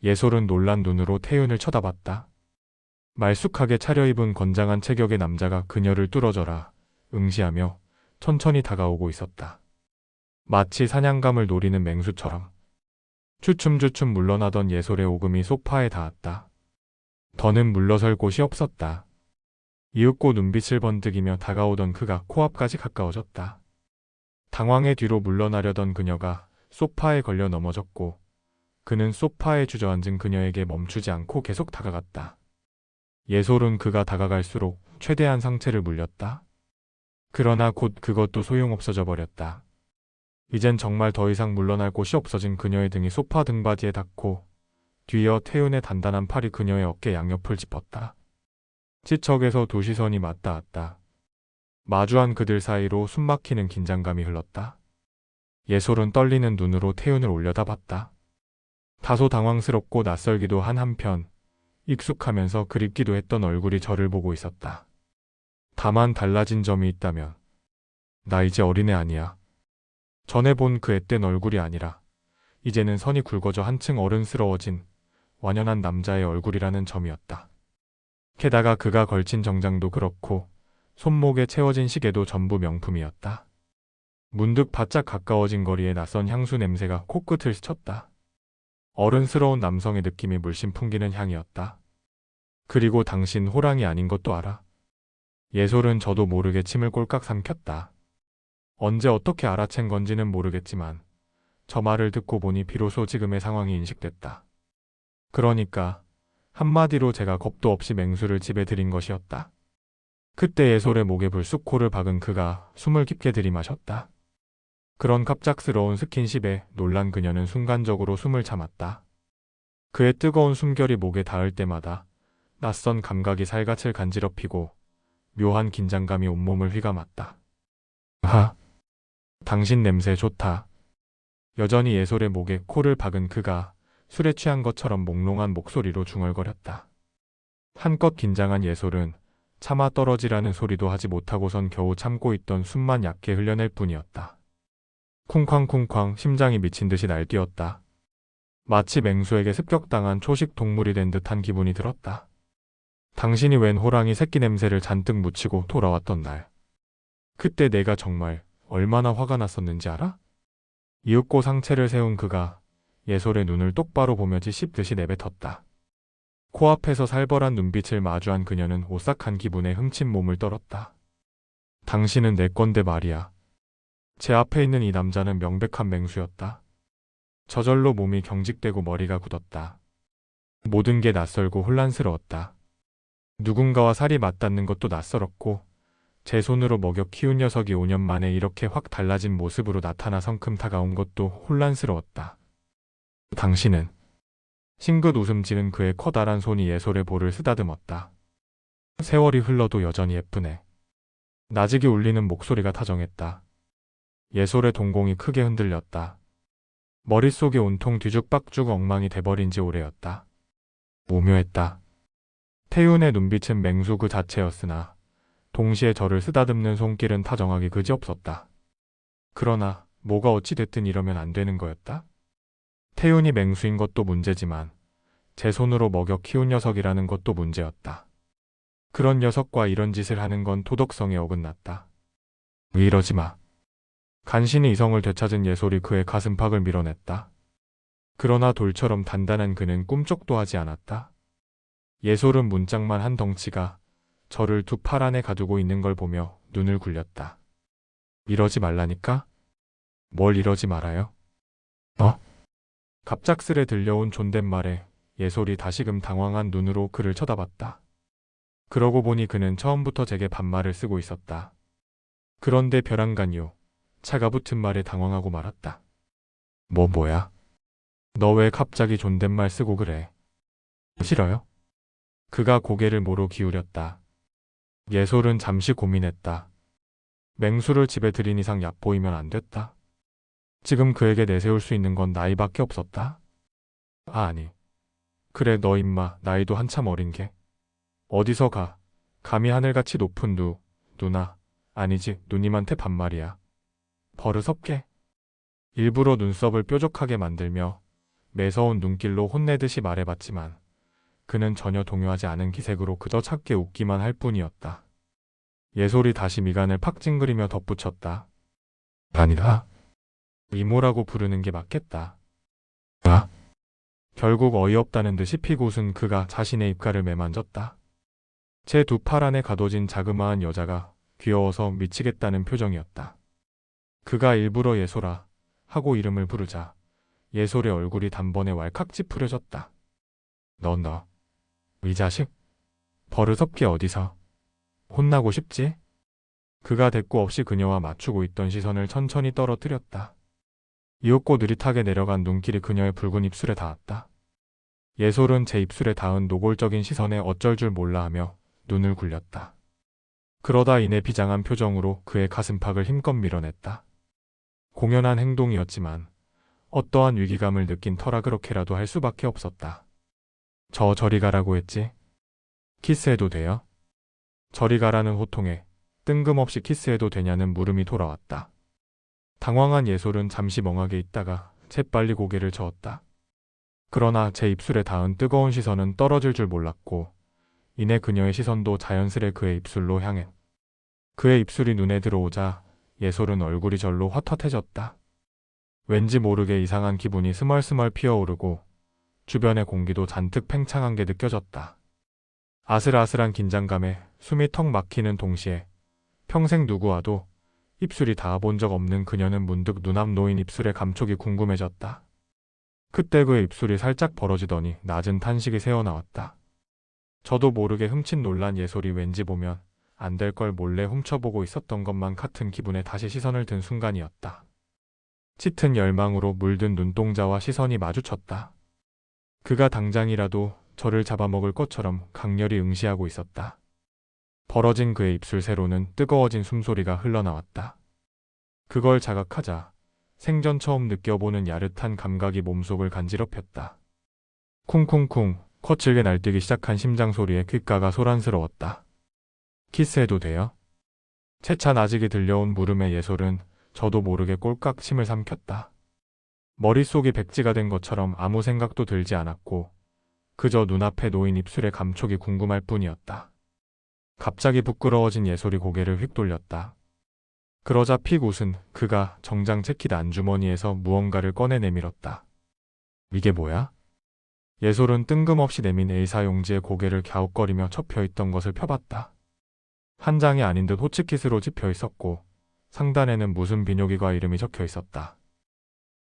예솔은 놀란 눈으로 태윤을 쳐다봤다. 말쑥하게 차려입은 건장한 체격의 남자가 그녀를 뚫어져라 응시하며 천천히 다가오고 있었다. 마치 사냥감을 노리는 맹수처럼. 주춤주춤 물러나던 예솔의 오금이 소파에 닿았다. 더는 물러설 곳이 없었다. 이윽고 눈빛을 번득이며 다가오던 그가 코앞까지 가까워졌다. 당황해 뒤로 물러나려던 그녀가 소파에 걸려 넘어졌고 그는 소파에 주저앉은 그녀에게 멈추지 않고 계속 다가갔다. 예솔은 그가 다가갈수록 최대한 상체를 물렸다. 그러나 곧 그것도 소용없어져 버렸다. 이젠 정말 더 이상 물러날 곳이 없어진 그녀의 등이 소파 등받이에 닿고 뒤이어 태윤의 단단한 팔이 그녀의 어깨 양옆을 짚었다. 지척에서 두 시선이 맞닿았다. 마주한 그들 사이로 숨막히는 긴장감이 흘렀다. 예솔은 떨리는 눈으로 태윤을 올려다봤다. 다소 당황스럽고 낯설기도 한 한편 익숙하면서 그립기도 했던 얼굴이 저를 보고 있었다. 다만 달라진 점이 있다면 나 이제 어린애 아니야. 전에 본 그 앳된 얼굴이 아니라 이제는 선이 굵어져 한층 어른스러워진 완연한 남자의 얼굴이라는 점이었다. 게다가 그가 걸친 정장도 그렇고 손목에 채워진 시계도 전부 명품이었다. 문득 바짝 가까워진 거리에 낯선 향수 냄새가 코끝을 스쳤다. 어른스러운 남성의 느낌이 물씬 풍기는 향이었다. 그리고 당신 호랑이 아닌 것도 알아? 예솔은 저도 모르게 침을 꼴깍 삼켰다. 언제 어떻게 알아챈 건지는 모르겠지만 저 말을 듣고 보니 비로소 지금의 상황이 인식됐다. 그러니까 한마디로 제가 겁도 없이 맹수를 집에 들인 것이었다. 그때 예솔의 목에 불쑥 코를 박은 그가 숨을 깊게 들이마셨다. 그런 갑작스러운 스킨십에 놀란 그녀는 순간적으로 숨을 참았다. 그의 뜨거운 숨결이 목에 닿을 때마다 낯선 감각이 살갗을 간지럽히고 묘한 긴장감이 온몸을 휘감았다. 하, 당신 냄새 좋다. 여전히 예솔의 목에 코를 박은 그가 술에 취한 것처럼 몽롱한 목소리로 중얼거렸다. 한껏 긴장한 예솔은 차마 떨어지라는 소리도 하지 못하고선 겨우 참고 있던 숨만 얕게 흘려낼 뿐이었다. 쿵쾅쿵쾅 심장이 미친 듯이 날뛰었다. 마치 맹수에게 습격당한 초식 동물이 된 듯한 기분이 들었다. 당신이 웬 호랑이 새끼 냄새를 잔뜩 묻히고 돌아왔던 날. 그때 내가 정말 얼마나 화가 났었는지 알아? 이윽고 상체를 세운 그가 예솔의 눈을 똑바로 보며지 씹듯이 내뱉었다. 코앞에서 살벌한 눈빛을 마주한 그녀는 오싹한 기분에 흠친 몸을 떨었다. 당신은 내 건데 말이야. 제 앞에 있는 이 남자는 명백한 맹수였다. 저절로 몸이 경직되고 머리가 굳었다. 모든 게 낯설고 혼란스러웠다. 누군가와 살이 맞닿는 것도 낯설었고 제 손으로 먹여 키운 녀석이 5년 만에 이렇게 확 달라진 모습으로 나타나 성큼 다가온 것도 혼란스러웠다. 당신은 싱긋 웃음 지는 그의 커다란 손이 예솔의 볼을 쓰다듬었다. 세월이 흘러도 여전히 예쁘네. 나직이 울리는 목소리가 다정했다. 예솔의 동공이 크게 흔들렸다. 머릿속이 온통 뒤죽박죽 엉망이 돼버린 지 오래였다. 오묘했다. 태윤의 눈빛은 맹수 그 자체였으나 동시에 저를 쓰다듬는 손길은 다정하기 그지없었다. 그러나 뭐가 어찌 됐든 이러면 안 되는 거였다. 태윤이 맹수인 것도 문제지만 제 손으로 먹여 키운 녀석이라는 것도 문제였다. 그런 녀석과 이런 짓을 하는 건 도덕성에 어긋났다. 이러지 마. 간신히 이성을 되찾은 예솔이 그의 가슴팍을 밀어냈다. 그러나 돌처럼 단단한 그는 꿈쩍도 하지 않았다. 예솔은 문짝만 한 덩치가 저를 두 팔 안에 가두고 있는 걸 보며 눈을 굴렸다. 이러지 말라니까? 뭘 이러지 말아요? 갑작스레 들려온 존댓말에 예솔이 다시금 당황한 눈으로 그를 쳐다봤다. 그러고 보니 그는 처음부터 제게 반말을 쓰고 있었다. 그런데 벼랑간요. 차가 붙은 말에 당황하고 말았다. 뭐야? 너 왜 갑자기 존댓말 쓰고 그래? 싫어요? 그가 고개를 모로 기울였다. 예솔은 잠시 고민했다. 맹수를 집에 들인 이상 얕보이면 안 됐다. 지금 그에게 내세울 수 있는 건 나이밖에 없었다. 아니. 그래 너 임마 나이도 한참 어린 게. 어디서 감히 하늘같이 높은 누나 아니지 누님한테 반말이야. 버릇없게. 일부러 눈썹을 뾰족하게 만들며 매서운 눈길로 혼내듯이 말해봤지만 그는 전혀 동요하지 않은 기색으로 그저 찾게 웃기만 할 뿐이었다. 예솔이 다시 미간을 팍 찡그리며 덧붙였다. 아니다. 이모라고 부르는 게 맞겠다. 아? 결국 어이없다는 듯이 픽 웃은 그가 자신의 입가를 매만졌다. 제 두 팔 안에 가둬진 자그마한 여자가 귀여워서 미치겠다는 표정이었다. 그가 일부러 예솔아 하고 이름을 부르자 예솔의 얼굴이 단번에 왈칵 찌푸려졌다. 너, 이 자식? 버릇없게 어디서? 혼나고 싶지? 그가 대꾸 없이 그녀와 맞추고 있던 시선을 천천히 떨어뜨렸다. 이윽고 느릿하게 내려간 눈길이 그녀의 붉은 입술에 닿았다. 예솔은 제 입술에 닿은 노골적인 시선에 어쩔 줄 몰라 하며 눈을 굴렸다. 그러다 이내 비장한 표정으로 그의 가슴팍을 힘껏 밀어냈다. 공연한 행동이었지만 어떠한 위기감을 느낀 터라 그렇게라도 할 수밖에 없었다. 저리 가라고 했지? 키스해도 돼요? 저리 가라는 호통에 뜬금없이 키스해도 되냐는 물음이 돌아왔다. 당황한 예솔은 잠시 멍하게 있다가 재빨리 고개를 저었다. 그러나 제 입술에 닿은 뜨거운 시선은 떨어질 줄 몰랐고 이내 그녀의 시선도 자연스레 그의 입술로 향해 그의 입술이 눈에 들어오자 예솔은 얼굴이 절로 헛헛해졌다. 왠지 모르게 이상한 기분이 스멀스멀 피어오르고 주변의 공기도 잔뜩 팽창한 게 느껴졌다. 아슬아슬한 긴장감에 숨이 턱 막히는 동시에 평생 누구와도 입술이 닿아본 적 없는 그녀는 문득 눈앞 놓인 입술의 감촉이 궁금해졌다. 그때 그의 입술이 살짝 벌어지더니 낮은 탄식이 새어나왔다. 저도 모르게 흠칫 놀란 예솔이 왠지 보면 안 될 걸 몰래 훔쳐보고 있었던 것만 같은 기분에 다시 시선을 든 순간이었다. 짙은 열망으로 물든 눈동자와 시선이 마주쳤다. 그가 당장이라도 저를 잡아먹을 것처럼 강렬히 응시하고 있었다. 벌어진 그의 입술 세로는 뜨거워진 숨소리가 흘러나왔다. 그걸 자각하자 생전 처음 느껴보는 야릇한 감각이 몸속을 간지럽혔다. 쿵쿵쿵 거칠게 날뛰기 시작한 심장 소리에 귓가가 소란스러웠다. 키스해도 돼요? 채찬 아직이 들려온 물음의 예솔은 저도 모르게 꼴깍 침을 삼켰다. 머릿속이 백지가 된 것처럼 아무 생각도 들지 않았고 그저 눈앞에 놓인 입술의 감촉이 궁금할 뿐이었다. 갑자기 부끄러워진 예솔이 고개를 휙 돌렸다. 그러자 픽 웃은 그가 정장 재킷 안주머니에서 무언가를 꺼내 내밀었다. 이게 뭐야? 예솔은 뜬금없이 내민 A사용지에 고개를 갸웃거리며 접혀있던 것을 펴봤다. 한 장이 아닌 듯 호치킷으로 집혀 있었고 상단에는 무슨 비뇨기과 이름이 적혀 있었다.